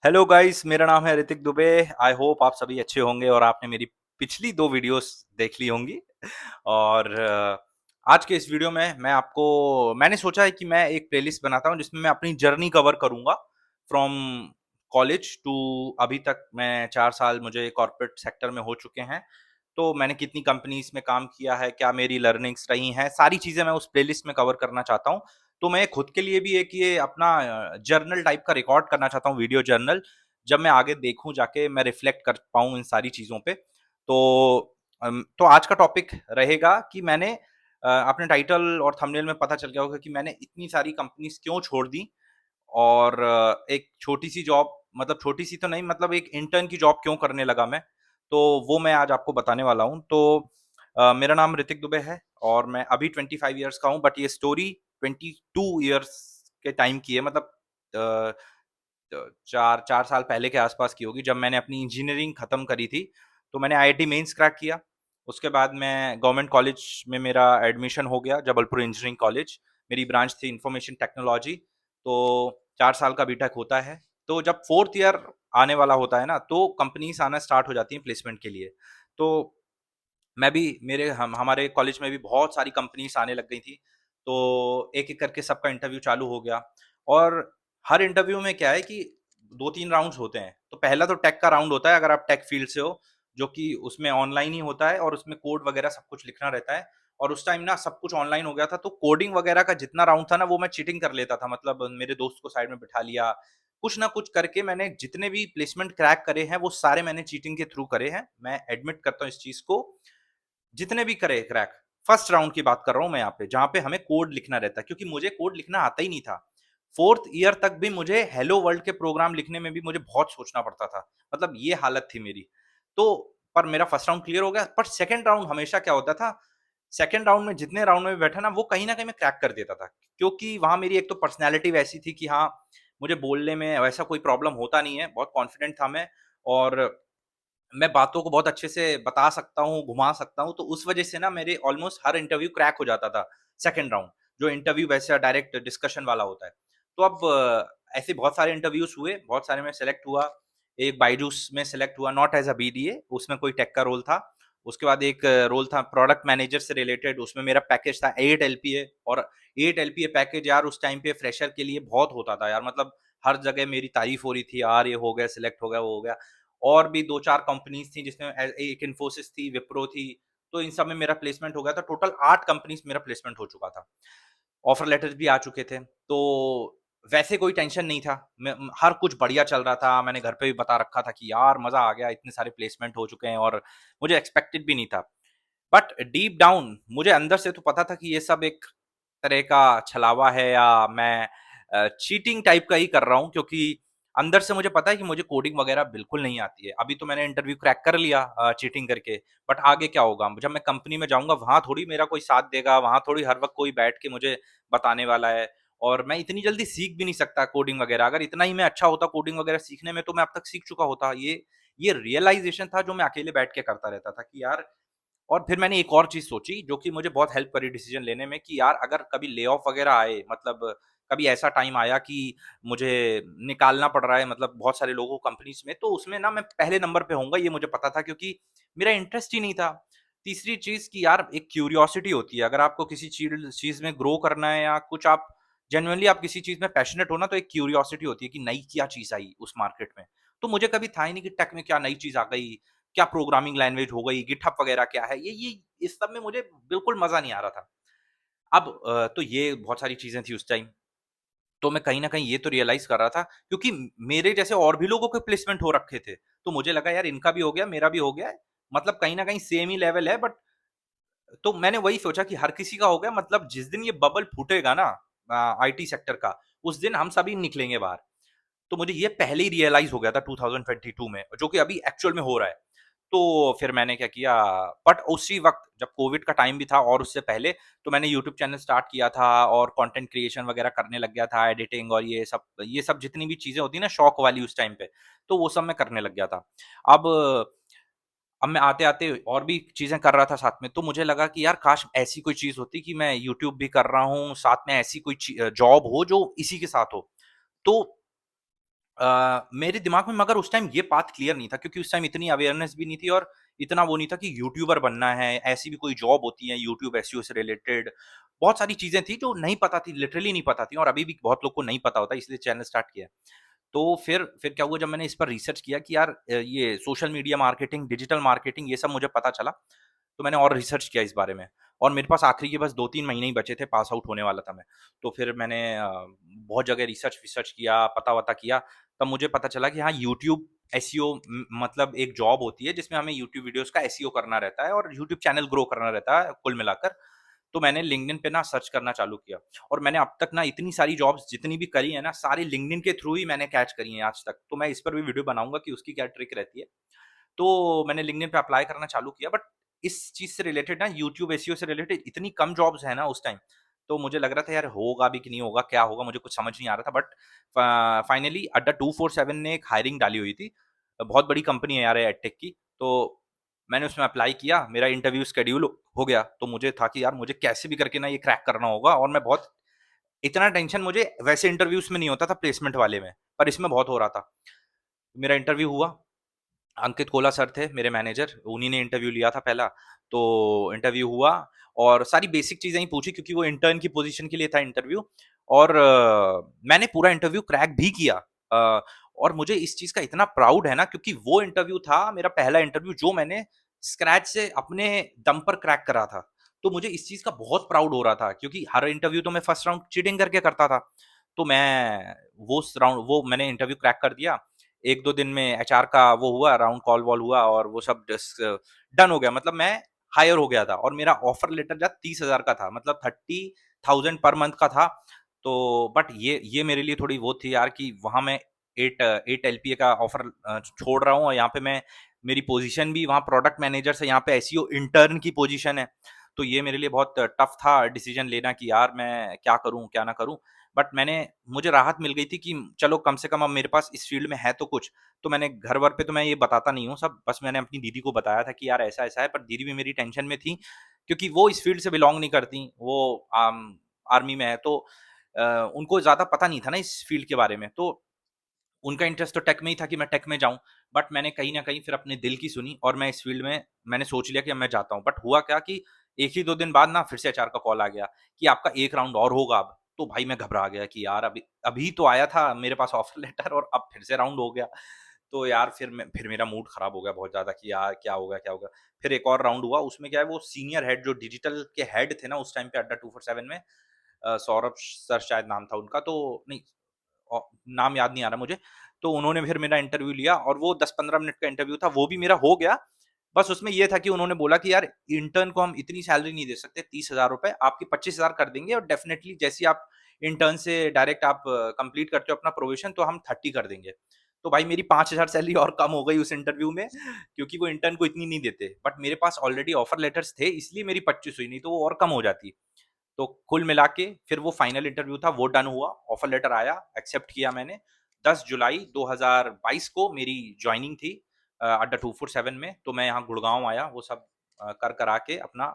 Hello guys, मेरा नाम है ऋतिक दुबे। आई होप आप सभी अच्छे होंगे और आपने मेरी पिछली 2 वीडियोस देख ली होंगी। और आज के इस वीडियो में मैंने सोचा है कि मैं एक प्लेलिस्ट बनाता हूँ जिसमें मैं अपनी जर्नी कवर करूँगा फ्रॉम कॉलेज टू अभी तक। मैं 4 साल मुझे कॉर्पोरेट सेक्टर में हो चुके हैं। तो मैंने कितनी कंपनीज़ में काम किया है, क्या मेरी लर्निंग्स रही हैं, सारी चीज़ें मैं उस प्लेलिस्ट में कवर करना चाहता हूँ। तो मैं खुद के लिए भी एक ये अपना जर्नल टाइप का रिकॉर्ड करना चाहता हूँ, वीडियो जर्नल। जब मैं आगे देखूँ जाके मैं रिफ्लेक्ट कर पाऊँ इन सारी चीज़ों पे। तो आज का टॉपिक रहेगा कि मैंने अपने टाइटल और थंबनेल में पता चल गया होगा कि मैंने इतनी सारी कंपनीज़ क्यों छोड़ दी और एक छोटी-सी जॉब, मतलब छोटी-सी तो नहीं, मतलब एक इंटर्न की जॉब क्यों करने लगा मैं। तो वो मैं आज आपको बताने वाला हूँ। तो मेरा नाम ऋतिक दुबे है और मैं अभी 25 इयर्स का हूँ, बट ये स्टोरी 22 इयर्स के टाइम की है। मतलब अ, 4 साल पहले के आसपास की होगी, जब मैंने अपनी इंजीनियरिंग खत्म करी थी। तो मैंने आईआईटी मेंस क्रैक किया। उसके बाद मैं गवर्नमेंट कॉलेज में मेरा एडमिशन हो गया, जबलपुर इंजीनियरिंग कॉलेज। मेरी ब्रांच थी इंफॉर्मेशन टेक्नोलॉजी। तो 4 साल का बीटेक होता है। तो जब 4th ईयर आने वाला होता है ना, तो कंपनीज़ आना स्टार्ट हो जाती हैं प्लेसमेंट के लिए। तो मैं भी मेरे हम हमारे कॉलेज में भी बहुत सारी कंपनीज़ आने लग गई थी। तो एक-एक करके सबका इंटरव्यू चालू हो गया और हर इंटरव्यू में क्या है कि 2-3 राउंड्स होते हैं। तो पहला तो टेक का राउंड होता है, अगर आप टेक फील्ड से हो, जो कि उसमें ऑनलाइन ही होता है और उसमें कोड वगैरह सब कुछ लिखना रहता है। और उस टाइम ना सब कुछ ऑनलाइन हो गया था, तो कोडिंग वगैरह का जितना राउंड था ना, वो मैं चीटिंग कर लेता था। मतलब मेरे दोस्त को साइड में बिठा लिया, कुछ ना कुछ करके मैंने जितने भी प्लेसमेंट क्रैक करे हैं, वो सारे मैंने चीटिंग के थ्रू करे हैं। मैं एडमिट करता हूँ इस चीज़ को। जितने भी करे क्रैक, फर्स्ट राउंड की बात कर रहा हूँ मैं यहाँ पे, जहाँ पे हमें कोड लिखना रहता है, क्योंकि मुझे कोड लिखना आता ही नहीं था। 4th ईयर तक भी मुझे हेलो वर्ल्ड के प्रोग्राम लिखने में भी मुझे बहुत सोचना पड़ता था। मतलब ये हालत थी मेरी। तो पर मेरा फर्स्ट राउंड क्लियर हो गया, पर सेकंड राउंड हमेशा क्या होता था, सेकंड राउंड में जितने राउंड में भी बैठा ना, वो कहीं न कहीं मैं क्रैक कर देता था। क्योंकि वहाँ मेरी एक तो पर्सनैलिटी वैसी थी कि हाँ, मुझे बोलने में वैसा कोई प्रॉब्लम होता नहीं है, बहुत कॉन्फिडेंट था मैं। और मैं बातों को बहुत अच्छे से बता सकता हूँ, घुमा सकता हूँ, तो उस वजह से ना मेरे ऑलमोस्ट हर इंटरव्यू क्रैक हो जाता था, सेकंड राउंड, जो इंटरव्यू वैसे डायरेक्ट डिस्कशन वाला होता है। तो अब ऐसे बहुत सारे इंटरव्यूज़ हुए, बहुत सारे में सेलेक्ट हुआ। एक बायजूस में सेलेक्ट हुआ, नॉट एज़ अ बीडीए, उसमें कोई टेक का रोल था। उसके बाद एक रोल था प्रोडक्ट मैनेजर से रिलेटेड, उसमें मेरा पैकेज था 8 एलपीए। और 8 एलपीए पैकेज यार उस टाइम पे फ्रेशर के लिए बहुत होता था यार। मतलब हर जगह मेरी तारीफ़ हो रही थी, यार ये हो गया, सिलेक्ट हो गया, वो हो गया। और भी 2-4 कंपनीज़ थी जिसमें एक इन्फोसिस थी, विप्रो थी, तो इन सब में मेरा प्लेसमेंट हो गया था। टोटल 8 कंपनीज़ मेरा प्लेसमेंट हो चुका था। ऑफर लेटर्स भी आ चुके थे। तो वैसे कोई टेंशन नहीं था। हर कुछ बढ़िया चल रहा था। मैंने घर पे भी बता रखा था कि यार मज़ा आ गया, इतने सारे प्लेसमेंट हो चुके हैं और मुझे एक्सपेक्टेड भी नहीं था। बट डीप डाउन मुझे अंदर से तो पता था कि ये सब एक तरह का छलावा है, या मैं चीटिंग टाइप का ही कर रहा हूँ, क्योंकि अंदर से मुझे पता है कि मुझे कोडिंग वगैरह बिल्कुल नहीं आती है। अभी तो मैंने इंटरव्यू क्रैक कर लिया चीटिंग करके, बट आगे क्या होगा? जब मैं कंपनी में जाऊँगा, वहाँ थोड़ी मेरा कोई साथ देगा, वहाँ थोड़ी हर वक़्त कोई बैठ के मुझे बताने वाला है। और मैं इतनी जल्दी सीख भी नहीं सकता कोडिंग वगैरह। अगर इतना ही मैं अच्छा होता कोडिंग वगैरह सीखने में, तो मैं अब तक सीख चुका होता। ये रियलाइज़ेशन था जो मैं अकेले बैठ के करता रहता था कि यार। और फिर मैंने एक और चीज़ सोची जो कि मुझे बहुत हेल्प करी डिसीज़न लेने में, कि यार अगर कभी ले ऑफ वगैरह आए, मतलब कभी ऐसा टाइम आया कि मुझे निकालना पड़ रहा है, मतलब बहुत सारे लोगों को कंपनीज़ में, तो उसमें ना मैं पहले नंबर पे होऊँगा, ये मुझे पता था, क्योंकि मेरा इंटरेस्ट ही नहीं था। तीसरी चीज़ कि यार एक क्यूरियोसिटी होती है, अगर आपको किसी चीज़ में ग्रो करना है, या कुछ आप जेनुइनली आप किसी चीज़ में पैशनेट हो ना, तो एक क्यूरियोसिटी होती है कि नई क्या चीज़ आई उस मार्केट में। तो मुझे कभी था ही नहीं कि टेक में क्या नई चीज़ आ गई, क्या प्रोग्रामिंग लैंग्वेज हो गई, गिटहब वगैरह क्या है, ये इस सब में मुझे बिल्कुल मज़ा नहीं आ रहा था। अब तो ये बहुत सारी चीज़ें थी उस टाइम। तो मैं कहीं न कहीं ये तो रियलाइज़ कर रहा था, क्योंकि मेरे जैसे और भी लोगों के प्लेसमेंट हो रखे थे। तो मुझे लगा यार इनका भी हो गया, मेरा भी हो गया है। मतलब कहीं न कहीं सेम ही लेवल है, बट तो मैंने वही सोचा कि हर किसी का हो गया, मतलब जिस दिन ये बबल फूटेगा ना आईटी सेक्टर का, उस दिन हम सभी निकलेंगे बाहर। तो मुझे ये पहले ही रियलाइज़ हो गया था 2022 में, जो कि अभी एक्चुअल में हो रहा है। तो फिर मैंने क्या किया, बट उसी वक़्त जब कोविड का टाइम भी था और उससे पहले, तो मैंने यूट्यूब चैनल स्टार्ट किया था और कंटेंट क्रिएशन वगैरह करने लग गया था, एडिटिंग और ये सब जितनी भी चीज़ें होती हैं ना शौक वाली उस टाइम पे, तो वो सब मैं करने लग गया था। अब अब मैं आते-आते और भी चीज़ें कर रहा था साथ में, तो मुझे लगा कि यार काश ऐसी कोई चीज़ होती कि मैं यूट्यूब भी कर रहा हूँ, साथ में ऐसी कोई जॉब हो जो इसी के साथ हो। तो मेरे दिमाग में मगर उस टाइम ये बात क्लियर नहीं था क्योंकि उस टाइम इतनी अवेयरनेस भी नहीं थी और इतना वो नहीं था कि यूट्यूबर बनना है, ऐसी भी कोई जॉब होती है यूट्यूब एसईओ से रिलेटेड। बहुत सारी चीज़ें थी जो नहीं पता थी, लिटरली नहीं पता थी और अभी भी बहुत लोग को नहीं पता होता इसलिए चैनल स्टार्ट किया। तो फिर क्या हुआ जब मैंने इस पर रिसर्च किया कि यार ये social media marketing, digital marketing ये सब मुझे पता चला, तो मैंने और रिसर्च किया इस बारे में और मेरे पास आखिरी के बस 2-3 महीने ही बचे थे, पास आउट होने वाला था मैं। तो फिर मैंने बहुत जगह रिसर्च-विसर्च किया, पता-वता किया, तब मुझे पता चला कि हाँ, यूट्यूब एसईओ मतलब एक जॉब होती है जिसमें हमें यूट्यूब वीडियोज़ का एसईओ करना रहता है और यूट्यूब चैनल ग्रो करना रहता है कुल मिलाकर। तो मैंने लिंक्डइन पे ना सर्च करना चालू किया और मैंने अब तक ना इतनी सारी जॉब्स जितनी भी करी है ना, सारी लिंक्डइन के थ्रू ही मैंने कैच करी हैं आज तक। तो मैं इस पर भी वीडियो बनाऊँगा कि उसकी क्या ट्रिक रहती है। तो मैंने लिंक्डइन पे अप्लाई करना चालू किया बट इस चीज़ से रिलेटेड ना यूट्यूब एसईओ से रिलेटेड इतनी कम जॉब्स है ना उस टाइम, तो मुझे लग रहा था यार होगा भी कि नहीं होगा, क्या होगा मुझे कुछ समझ नहीं आ रहा था बट फाइनली अड्डा 247 ने एक हायरिंग डाली हुई थी। बहुत बड़ी कंपनी है यार एडटेक की, तो मैंने उसमें अप्लाई किया, मेरा इंटरव्यू शेड्यूल हो गया, तो मुझे था कि यार मुझे कैसे भी करके ना ये क्रैक करना होगा और मैं बहुत इतना टेंशन मुझे वैसे इंटरव्यूज़ में नहीं होता था प्लेसमेंट वाले में, पर इसमें बहुत हो रहा था। मेरा इंटरव्यू हुआ, अंकित कोला सर थे मेरे मैनेजर, उन्हीं ने इंटरव्यू लिया था पहला। तो इंटरव्यू हुआ और सारी बेसिक चीज़ें ही पूछी क्योंकि वो इंटर्न की पोज़ीशन के लिए था इंटरव्यू और मैंने पूरा इंटरव्यू क्रैक भी किया। अ, और मुझे इस चीज़ का इतना प्राउड है ना क्योंकि वो इंटरव्यू था मेरा पहला इंटरव्यू जो मैंने स्क्रैच से अपने दम पर क्रैक करा था। तो मुझे इस चीज़ का बहुत प्राउड हो रहा था क्योंकि हर इंटरव्यू तो मैं फर्स्ट राउंड चीटिंग करके करता था। तो मैं वो मैंने इंटरव्यू क्रैक कर दिया। 1-2 दिन में एचआर का वो हुआ, राउंड कॉल-वॉल हुआ और वो सब डन हो गया। मतलब मैं हायर हो गया था और मेरा ऑफर लेटर जा 30,000 का था, मतलब 30,000 पर मंथ का था। तो बट ये मेरे लिए थोड़ी वो थी यार कि वहाँ मैं 8 एलपीए का ऑफर छोड़ रहा हूँ और यहाँ पे मैं मेरी पोज़ीशन भी वहाँ प्रोडक्ट मैनेजर से यहाँ पे एसईओ इंटर्न की पोज़ीशन है। तो ये मेरे लिए बहुत टफ था डिसीज़न लेना कि यार मैं क्या करूँ, क्या ना करूँ? बट मुझे राहत मिल गई थी कि चलो कम से कम अब मेरे पास इस फ़ील्ड में है तो कुछ। तो मैंने घर-वर पे तो मैं ये बताता नहीं हूँ सब, बस मैंने अपनी दीदी को बताया था कि यार ऐसा-ऐसा है, पर दीदी भी मेरी टेंशन में थी, क्योंकि वो इस फ़ील्ड से बिलॉन्ग नहीं करती, वो आर्मी में है तो अ, उनको ज़्यादा पता नहीं था ना इस फ़ील्ड के बारे में। तो उनका इंटरेस्ट तो टेक में ही था कि मैं टेक में जाऊँ, बट मैंने कहीं न कहीं फिर अपने दिल की सुनी और मैं इस फ़ील्ड में मैंने सोच लिया कि अब मैं जाता हूँ। बट हुआ क्या कि 1 ही 2 दिन बाद ना फिर से एचआर का कॉल आ गया कि आपका 1 राउंड और होगा अब। तो भाई मैं घबरा गया कि यार अभी अभी तो आया था मेरे पास ऑफर लेटर और अब फिर से राउंड हो गया। तो यार फिर मेरा मूड खराब हो गया बहुत ज़्यादा कि यार क्या होगा, क्या होगा? फिर एक और राउंड हुआ, उसमें क्या है वो सीनियर हेड जो डिजिटल के हेड थे ना उस टाइम पे अड्डा 247 में सौरभ सर शायद नाम था उनका तो नहीं औ नाम याद नहीं आ रहा मुझे। तो उन्होंने फिर मेरा इंटरव्यू लिया और वो 10-15 मिनट का इंटरव्यू था, वो भी मेरा हो गया। बस उसमें ये था कि उन्होंने बोला कि यार इंटर्न को हम इतनी सैलरी नहीं दे सकते, 30,000 रुपए, आपकी 25,000 कर देंगे और डेफिनिटली जैसे ही आप इंटर्न से डायरेक्ट आप कंप्लीट करते हो अपना प्रोबेशन तो हम 30 कर देंगे। तो भाई मेरी 5,000 सैलरी और कम हो गई उस इंटरव्यू में क्योंकि वो इंटर्न को इतनी नहीं देते। बट मेरे पास ऑलरेडी ऑफर लेटर्स थे इसलिए मेरी 25 हुई, नहीं तो वो और कम हो जाती। तो कुल मिला के फिर वो फाइनल इंटरव्यू था, वो डन हुआ, ऑफर लेटर आया, एक्सेप्ट किया मैंने। 10 जुलाई 2022 को मेरी जॉइनिंग थी अड्डा 247 में, तो मैं यहाँ गुड़गाँव आया, वो सब कर करा के अपना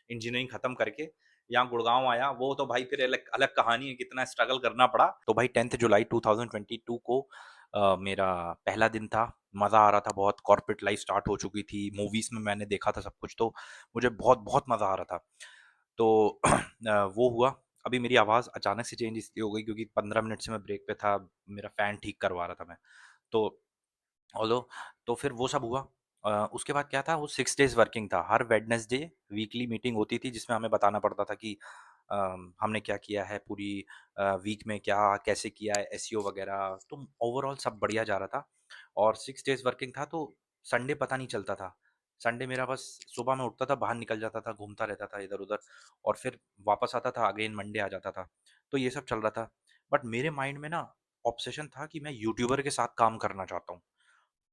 इंजीनियरिंग खत्म करके यहाँ गुड़गाँव आया। वो तो भाई फिर अलग अलग कहानी है, कितना स्ट्रगल करना पड़ा। तो भाई 10th जुलाई 2022 को मेरा पहला दिन था, मज़ा आ रहा था बहुत, कॉर्पोरेट लाइफ़ स्टार्ट हो चुकी थी, मूवीज़ में मैंने देखा था सब कुछ, तो मुझे बहुत-बहुत मज़ा आ रहा था। तो वो हुआ। अभी मेरी आवाज़ अचानक से चेंज इसलिए हो गई क्योंकि 15 मिनट से मैं ब्रेक पे था, मेरा फ़ैन ठीक करवा रहा था मैं। तो ऑल्दो तो फिर वो सब हुआ। उसके बाद क्या था वो 6 डेज़ वर्किंग था। हर वेडनेसडे वीकली मीटिंग होती थी जिसमें हमें बताना पड़ता था कि हमने क्या किया है पूरी वीक में क्या कैसे किया है एसईओ वगैरह। तो ओवरऑल सब बढ़िया जा रहा था और 6 डेज़ वर्किंग था तो संडे पता नहीं चलता था। संडे मेरा बस सुबह मैं उठता था, बाहर निकल जाता था, घूमता रहता था इधर-उधर और फिर वापस आता था, अगेन मंडे आ जाता था। तो ये सब चल रहा था। बट मेरे माइंड में ना ऑब्सेशन था कि मैं यूट्यूबर के साथ काम करना चाहता हूँ।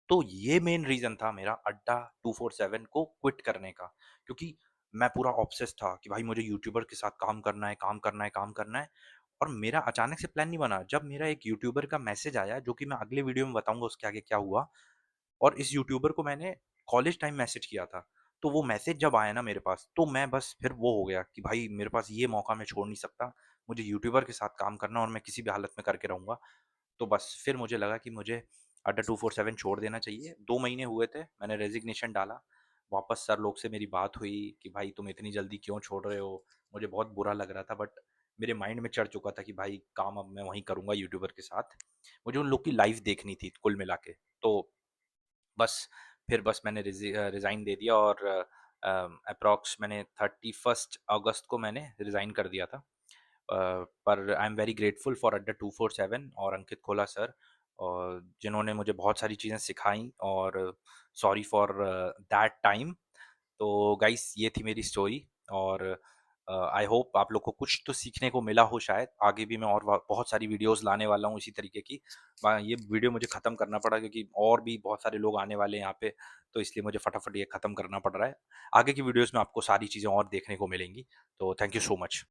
तो ये मेन रीज़न था मेरा अड्डा 247 को क्विट करने का, क्योंकि मैं पूरा ऑब्सेस्ड था कि भाई मुझे यूट्यूबर के साथ काम करना है, काम करना है, काम करना है और मेरा अचानक से प्लान नहीं बना। जब मेरा एक यूट्यूबर का मैसेज आया, जो कि मैं अगले वीडियो में बताऊँगा उसके आगे क्या हुआ और इस यूट्यूबर को मैंने कॉलेज टाइम मैसेज किया था। तो वो मैसेज जब आया ना मेरे पास, तो मैं बस फिर वो हो गया कि भाई मेरे पास ये मौका मैं छोड़ नहीं सकता। मुझे यूट्यूबर के साथ काम करना और मैं किसी भी हालत में करके रहूँगा। तो बस फिर मुझे लगा कि मुझे अड्डा 247 छोड़ देना चाहिए। 2 महीने हुए थे, मैंने रेज़िग्नेशन डाला। वापस सर लोग से मेरी बात हुई कि भाई तुम इतनी जल्दी क्यों छोड़ रहे हो? मुझे बहुत बुरा लग रहा था, बट मेरे माइंड में चढ़ चुका था कि भाई काम अब मैं वहीं करूँगा यूट्यूबर के साथ। मुझे उन लोग की लाइफ़ देखनी थी कुल मिला के। तो बस फिर बस मैंने रिज़ाइन दे दिया और एप्रॉक्स मैंने 31st अगस्त को मैंने रिज़ाइन कर दिया था। पर I am very grateful for अड्डा 247 और अंकित खोला सर, और जिन्होंने मुझे बहुत सारी चीज़ें सिखाई, और सॉरी फॉर दैट टाइम। तो गाइस ये थी मेरी स्टोरी, और आई होप आप लोग को कुछ तो सीखने को मिला हो शायद। आगे भी मैं और बहुत सारी वीडियोस लाने वाला हूँ इसी तरीके की। ये वीडियो मुझे ख़त्म करना पड़ा क्योंकि और भी बहुत सारे लोग आने वाले हैं यहाँ पे, तो इसलिए मुझे फटाफट ये ख़त्म करना पड़ रहा है। आगे की वीडियोस में आपको सारी चीज़ें और देखने को मिलेंगी। तो थैंक यू सो मच।